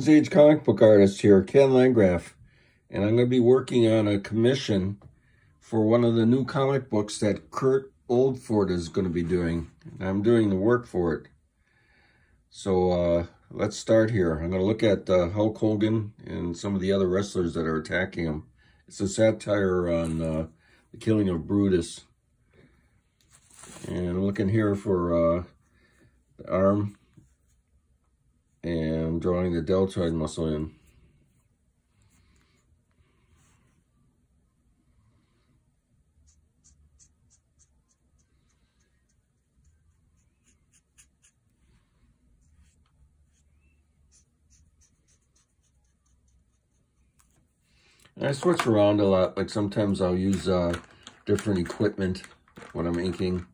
Age comic book artist here, Ken Landgraf, and I'm going to be working on a commission for one of the new comic books that Kurt Oldford is going to be doing. I'm doing the work for it. So let's start here. I'm going to look at Hulk Hogan and some of the other wrestlers that are attacking him. It's a satire on the killing of Brutus. And I'm looking here for the arm. And I'm drawing the deltoid muscle in. And I switch around a lot. Like sometimes I'll use different equipment when I'm inking.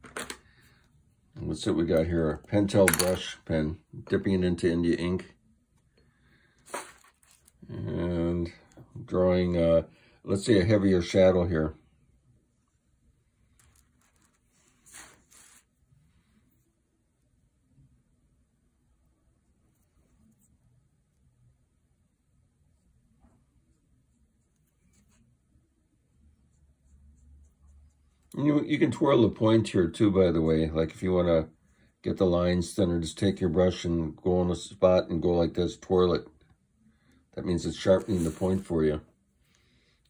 What's what we got here? A Pentel brush pen, dipping it into India ink. And drawing, let's say, a heavier shadow here. You can twirl the point here too, by the way. Like if you want to get the lines thinner, just take your brush and go on a spot and go like this, twirl it. That means it's sharpening the point for you.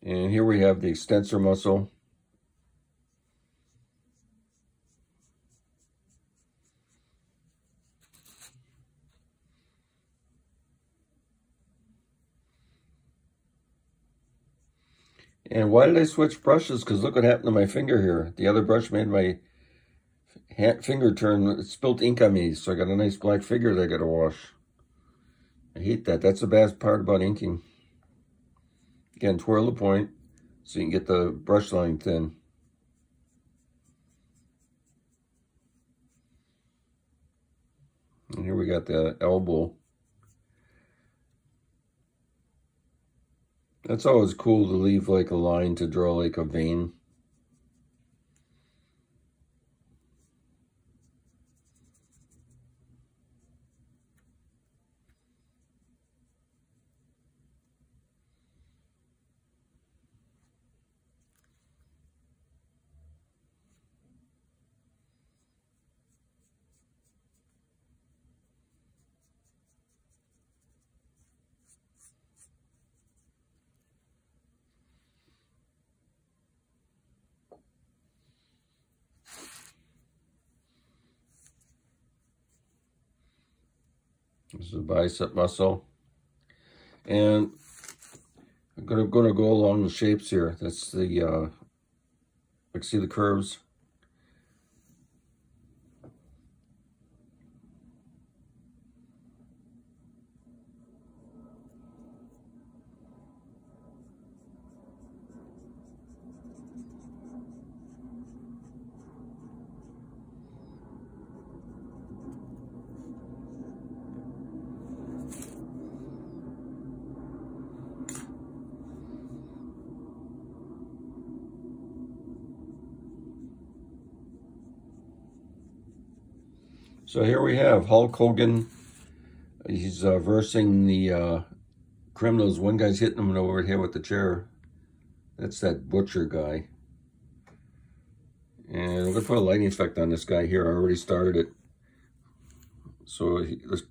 And here we have the extensor muscle. And why did I switch brushes? Because look what happened to my finger here. The other brush made my finger turn, it spilt ink on me, so I got a nice black finger that I got to wash. I hate that. That's the best part about inking. Again, twirl the point so you can get the brush line thin. And here we got the elbow. That's always cool to leave like a line to draw like a vein. This is the bicep muscle. And I'm gonna go along the shapes here. That's the, like see the curves? So here we have Hulk Hogan. He's versing the criminals. One guy's hitting him over the head with the chair. That's that butcher guy. And I'm going to put a lighting effect on this guy here. I already started it. So the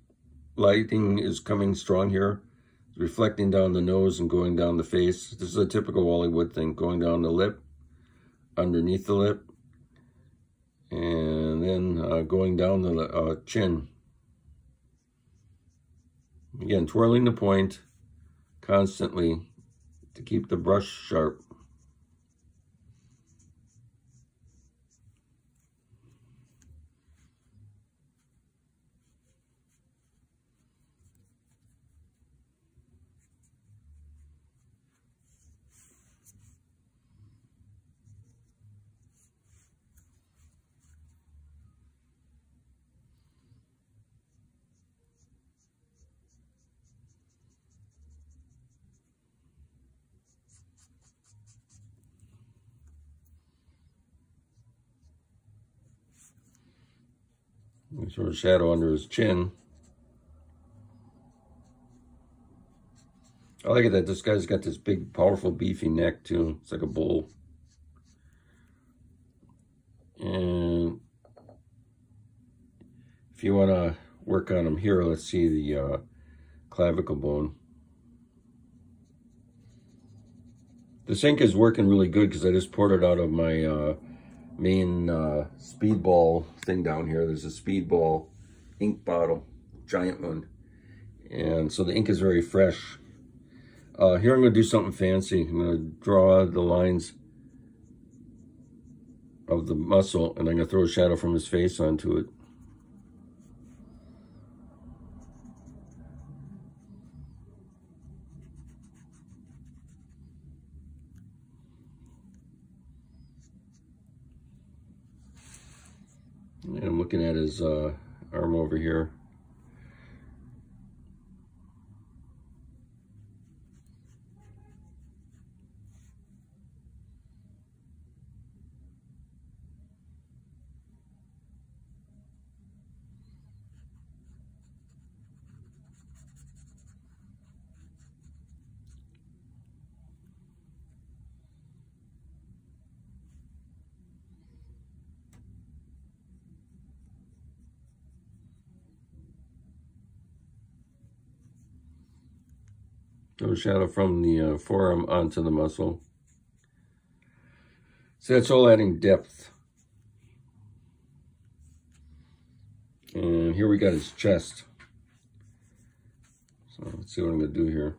lighting is coming strong here. It's reflecting down the nose and going down the face. This is a typical Hollywood thing. Going down the lip, underneath the lip, and then going down the chin. Again, twirling the point constantly to keep the brush sharp. Sort of shadow under his chin. I like it that this guy's got this big, powerful, beefy neck, too. It's like a bull. And if you want to work on him here, let's see the clavicle bone. This ink is working really good because I just poured it out of my main speedball thing down here. There's a speedball ink bottle, giant one. And so the ink is very fresh. Here I'm going to do something fancy. I'm going to draw the lines of the muscle, and I'm going to throw a shadow from his face onto it. And I'm looking at his arm over here. Throw a shadow from the forearm onto the muscle. So that's all adding depth. And here we got his chest. So let's see what I'm going to do here.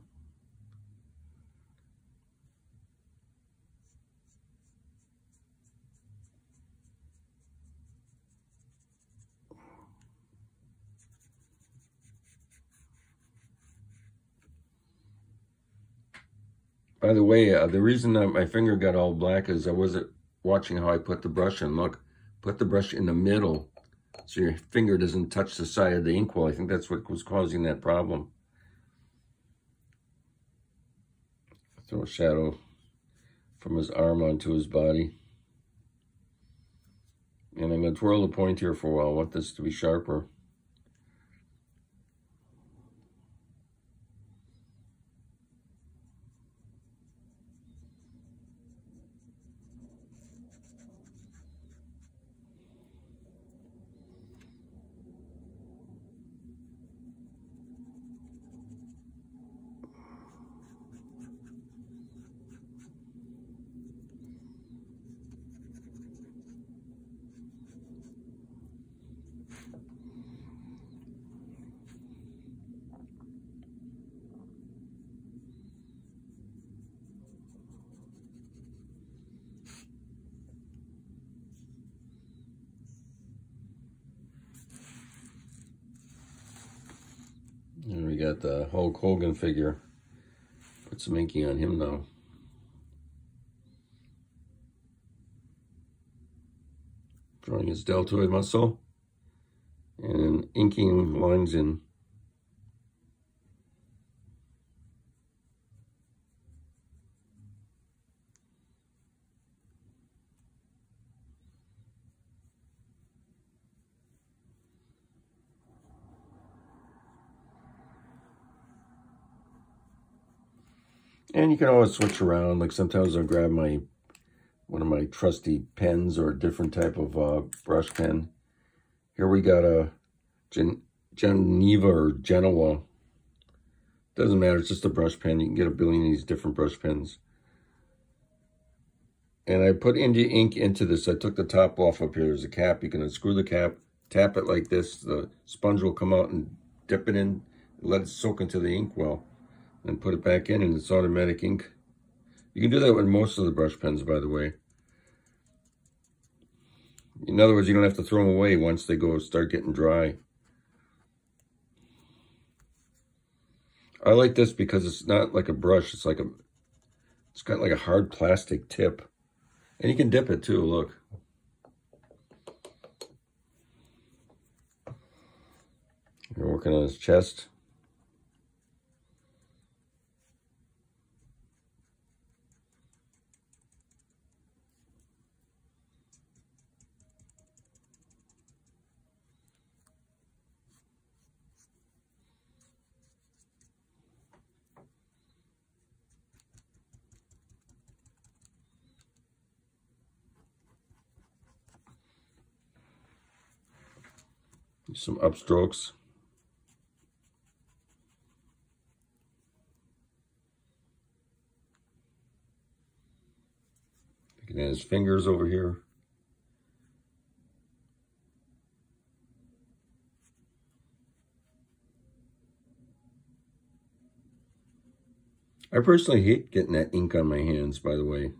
By the way, the reason that my finger got all black is I wasn't watching how I put the brush in. Look, put the brush in the middle so your finger doesn't touch the side of the inkwell. I think that's what was causing that problem. Throw a shadow from his arm onto his body. And I'm going to twirl the point here for a while. I want this to be sharper. And we got the Hulk Hogan figure. Put some inking on him now. Drawing his deltoid muscle and inking lines in. And you can always switch around. Like sometimes I'll grab one of my trusty pens or a different type of brush pen. Here we got a Geneva or Genoa. Doesn't matter, it's just a brush pen. You can get a billion of these different brush pens. And I put India ink into this. I took the top off up here. There's a cap. You can unscrew the cap, tap it like this. The sponge will come out and dip it in, let it soak into the ink well. And put it back in, and it's automatic ink. You can do that with most of the brush pens, by the way. In other words, you don't have to throw them away once they start getting dry. I like this because it's not like a brush. It's got like a hard plastic tip, and you can dip it too. Look. You're working on his chest. Some upstrokes. Looking at his fingers over here. I personally hate getting that ink on my hands, by the way.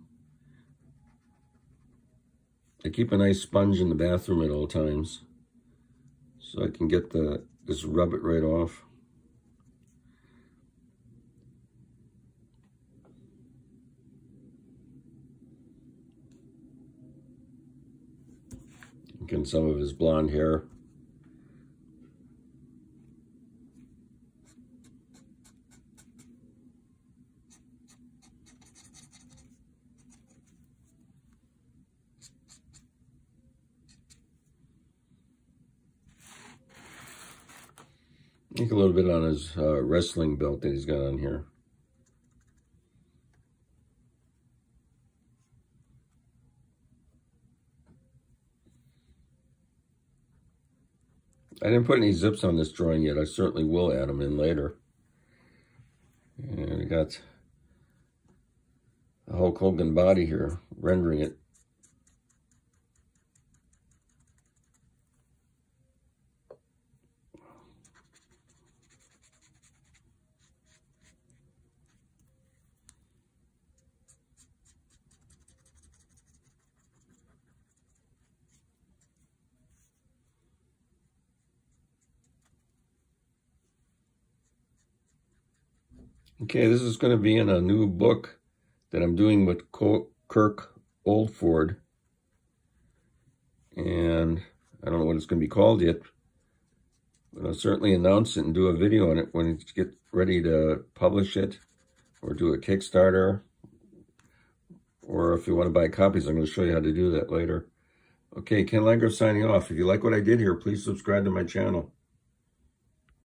I keep a nice sponge in the bathroom at all times, so I can get just rub it right off. Getting some of his blonde hair. I think a little bit on his wrestling belt that he's got on here. I didn't put any zips on this drawing yet. I certainly will add them in later. And we got the Hulk Hogan body here, rendering it. Okay, this is going to be in a new book that I'm doing with Kirk Oldford. And I don't know what it's going to be called yet, but I'll certainly announce it and do a video on it when it gets ready to publish it, or do a Kickstarter. Or if you want to buy copies, I'm going to show you how to do that later. Okay, Ken Landgraf signing off. If you like what I did here, please subscribe to my channel.